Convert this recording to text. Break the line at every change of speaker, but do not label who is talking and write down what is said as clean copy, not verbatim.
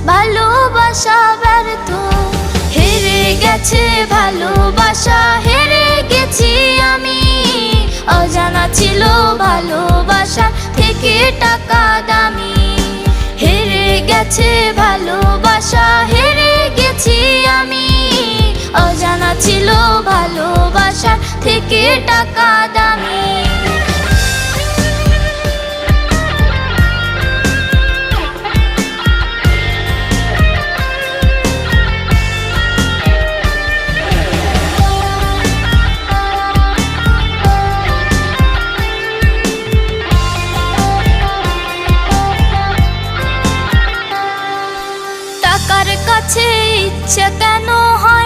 ভালোবাসা ব্যর্থ, হেরে গেছে ভালোবাসা, হেরে গেছি আমি। অজানা ছিল ভালোবাসা থেকে টাকা দামি, হেরে গেছে ভালোবাসা, হেরে গেছি আমি। অজানা ছিল ভালোবাসা থেকে টাকা দামি। টাকার কাছে ইচ্ছে কেন হয়